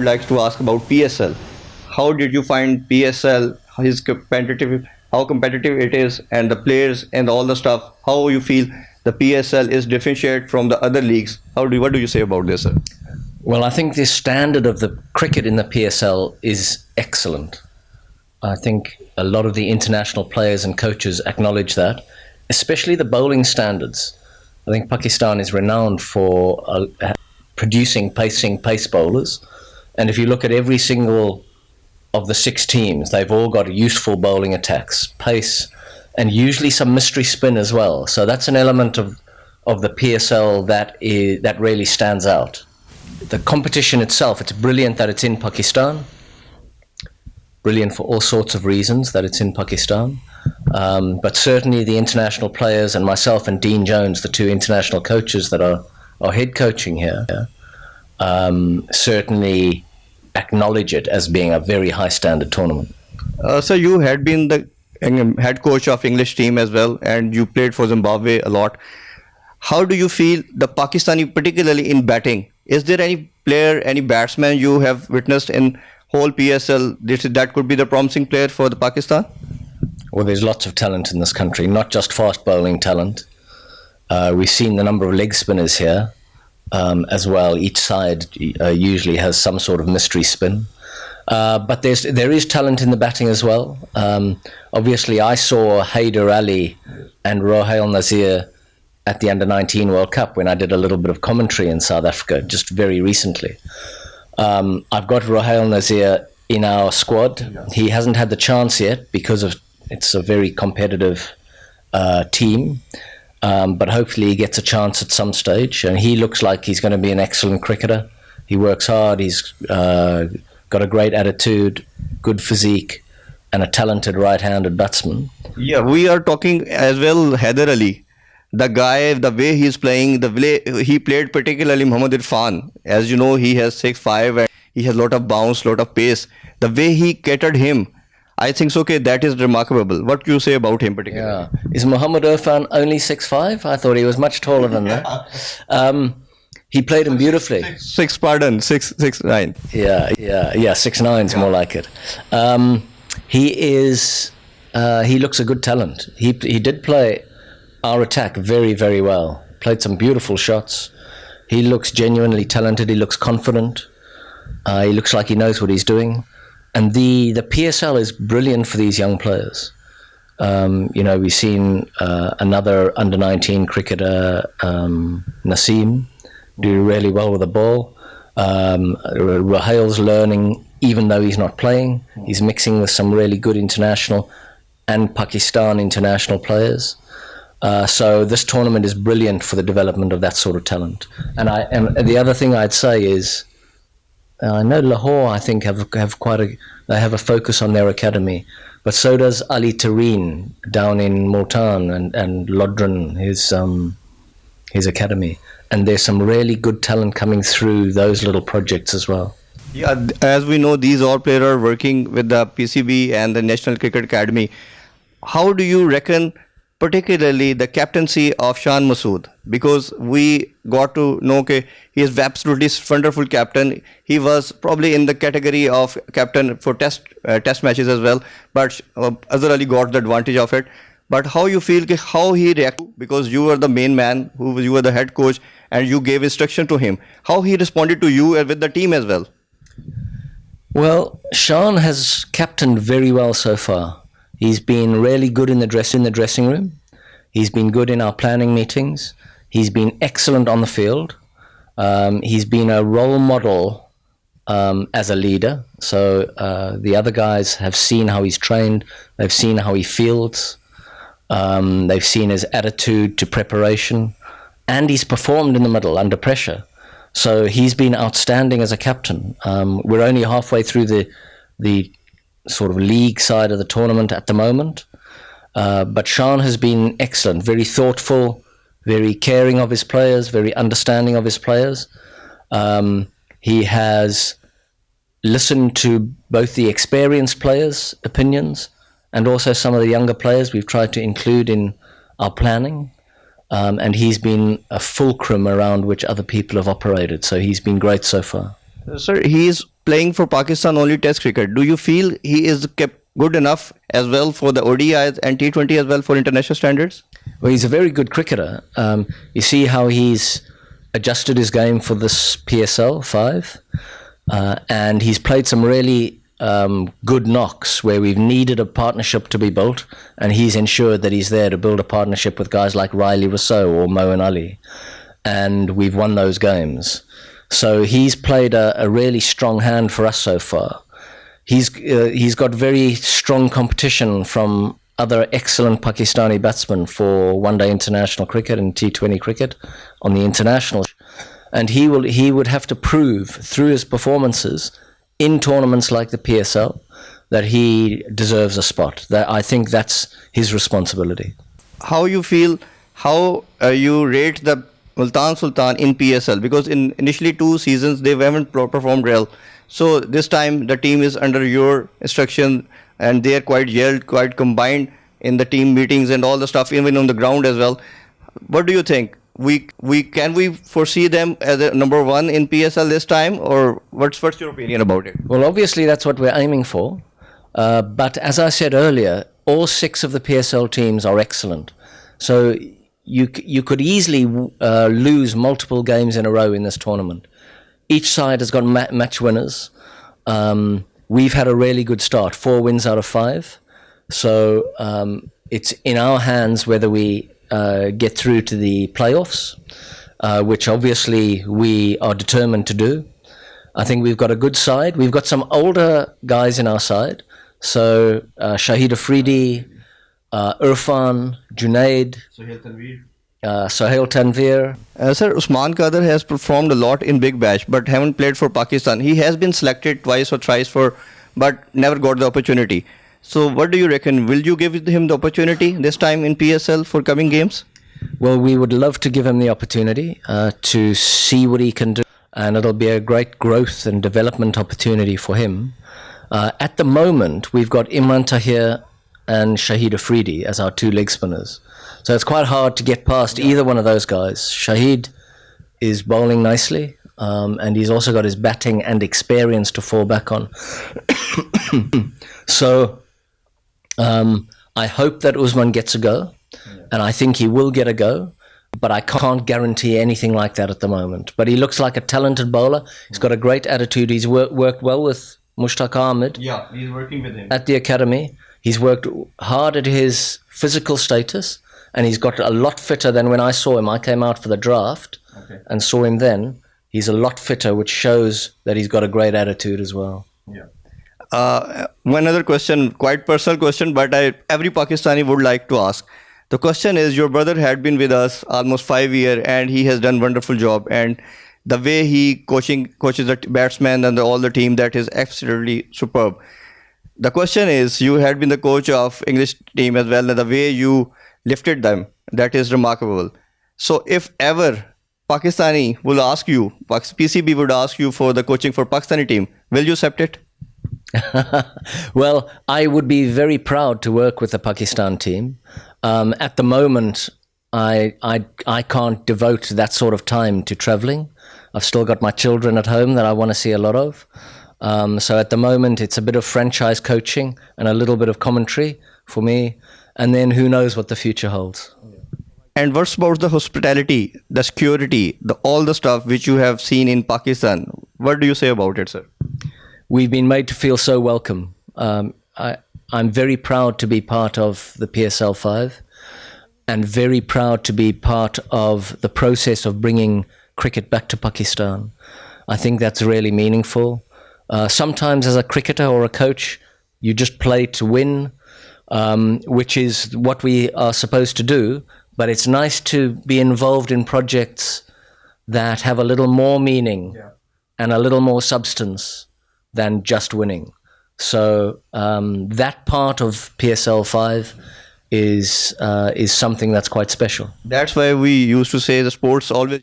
I'd like to ask about PSL. How did you find PSL? How competitive it is, and the players and all the stuff. How you feel the PSL is differentiated from the other leagues? What do you say about this, sir? Well, I think the standard of the cricket in the PSL is excellent. I think a lot of the international players and coaches acknowledge that, especially the bowling standards. I think Pakistan is renowned for producing pace bowlers. And if you look at every single of the 6 teams, they've all got useful bowling attacks, pace, and usually some mystery spin as well. So that's an element of the PSL that really stands out. The competition itself, it's brilliant that it's in Pakistan. Brilliant for all sorts of reasons that it's in Pakistan. But certainly the international players and myself and Dean Jones, the 2 international coaches that are head coaching here, certainly acknowledge it as being a very high standard tournament. So you had been the head coach of English team as well, and you played for Zimbabwe a lot. How do you feel the Pakistani, particularly in batting? Is there any player, any batsman you have witnessed in whole PSL that could be the promising player for the Pakistan? Well, there's lots of talent in this country, not just fast bowling talent. We've seen the number of leg spinners here as well. Each side usually has some sort of mystery spin. But there is talent in the batting as well. Obviously, I saw Haider Ali and Rohail Nazir at the Under-19 World Cup when I did a little bit of commentary in South Africa just very recently. I've got Rohail Nazir in our squad. He hasn't had the chance yet because it's a very competitive team. But hopefully he gets a chance at some stage, and he looks like he's going to be an excellent cricketer. He works hard, he's got a great attitude, good physique, and a talented right-handed batsman. Yeah, we are talking as well Haider Ali. The guy, the way he's playing, the way he played, particularly Mohammad Irfan. As you know, he has 6'5" and he has a lot of bounce, lot of pace. The way he catered him, I think so. Okay, that is remarkable. What do you say about him particularly? Yeah. Is Mohammad Irfan only 6'5"? I thought he was much taller than that. He played him beautifully. 6'9". Yeah, 6'9" is more like it. He looks a good talent. He did play our attack very, very well. Played some beautiful shots. He looks genuinely talented. He looks confident. He looks like he knows what he's doing. And the PSL is brilliant for these young players. We've seen another under-19 cricketer, Naseem, do really well with the ball. Rohail's learning, even though he's not playing. He's mixing with some really good international and Pakistan international players. So this tournament is brilliant for the development of that sort of talent. And the other thing I'd say is, I know Lahore, I think, have a focus on their academy, but so does Ali Tareen down in Multan and Lodran, his academy. And there's some really good talent coming through those little projects as well. Yeah, as we know, these all players are working with the PCB and the National Cricket Academy. How do you reckon, particularly the captaincy of Shan Masood? Because we got to know he is absolutely wonderful captain. He was probably in the category of captain for test matches as well. But Azhar Ali got the advantage of it. But how you feel, how he reacted, because you were the main man, you were the head coach, and you gave instruction to him. How he responded to you and with the team as well? Well, Shan has captained very well so far. He's been really good in the dressing room. He's been good in our planning meetings. He's been excellent on the field. He's been a role model as a leader. So the other guys have seen how he's trained. They've seen how he fields. They've seen his attitude to preparation. And he's performed in the middle under pressure. So he's been outstanding as a captain. We're only halfway through the sort of league side of the tournament at the moment. But Shan has been excellent, very thoughtful, very caring of his players, very understanding of his players. He has listened to both the experienced players' opinions and also some of the younger players we've tried to include in our planning. And he's been a fulcrum around which other people have operated. So he's been great so far. Sir, he is playing for Pakistan only Test cricket. Do you feel he is kept good enough as well for the ODIs and T20 as well for international standards? Well, he's a very good cricketer. You see how he's adjusted his game for this PSL 5, and he's played some really good knocks where we've needed a partnership to be built, and he's ensured that he's there to build a partnership with guys like Riley Rousseau or Moeen Ali, and we've won those games. So he's played a really strong hand for us so far. He's got very strong competition from other excellent Pakistani batsmen for one-day international cricket and T20 cricket on the international, and he would have to prove through his performances in tournaments like the PSL that he deserves a spot. That I think that's his responsibility. How you feel? How you rate the Multan Sultan in PSL? Because in initially 2 seasons they haven't performed well. So this time the team is under your instruction and they are quite gelled, quite combined in the team meetings and all the stuff, even on the ground as well. What do you think? Can we foresee them as a number 1 in PSL this time, or what's your opinion about it? Well, obviously that's what we're aiming for. But as I said earlier, all 6 of the PSL teams are excellent. So you could easily lose multiple games in a row in this tournament. Each side has got match winners. We've had a really good start, 4 wins out of 5. So it's in our hands whether we get through to the playoffs, which obviously we are determined to do. I think we've got a good side. We've got some older guys in our side. So Shahid Afridi, Irfan, Junaid, Sohail Tanveer. Sir, Usman Qadir has performed a lot in Big Bash but haven't played for Pakistan. He has been selected twice or thrice but never got the opportunity. So what do you reckon? Will you give him the opportunity this time in PSL for coming games? Well, we would love to give him the opportunity to see what he can do, and it'll be a great growth and development opportunity for him. At the moment, we've got Imran Tahir and Shahid Afridi as our 2 leg spinners. So it's quite hard to get past either one of those guys. Shahid is bowling nicely, and he's also got his batting and experience to fall back on. So I hope that Usman gets a go, and I think he will get a go, but I can't guarantee anything like that at the moment. But he looks like a talented bowler. He's got a great attitude. He's worked well with Mushtaq Ahmed. Yeah, he's working with him at the academy. He's worked hard at his physical status, and he's got a lot fitter than when I saw him. I came out for the draft and saw him then. He's a lot fitter, which shows that he's got a great attitude as well. Yeah. One other question, quite personal question, but every Pakistani would like to ask. The question is, your brother had been with us almost 5 years and he has done wonderful job, and the way he coaches the batsmen and all the team, that is absolutely superb. The question is, you had been the coach of English team as well, and the way you lifted them, that is remarkable. So if ever Pakistani will ask you, PCB would ask you for the coaching for Pakistani team, will you accept it? Well, I would be very proud to work with the Pakistan team. At the moment, I can't devote that sort of time to traveling. I've still got my children at home that I want to see a lot of. So at the moment, it's a bit of franchise coaching and a little bit of commentary for me. And then who knows what the future holds. And what's about the hospitality, the security, all the stuff which you have seen in Pakistan? What do you say about it, sir? We've been made to feel so welcome. I'm very proud to be part of the PSL 5 and very proud to be part of the process of bringing cricket back to Pakistan. I think that's really meaningful. Sometimes as a cricketer or a coach, you just play to win, which is what we are supposed to do. But it's nice to be involved in projects that have a little more meaning and a little more substance than just winning. So that part of PSL 5 is something that's quite special. That's why we used to say the sports always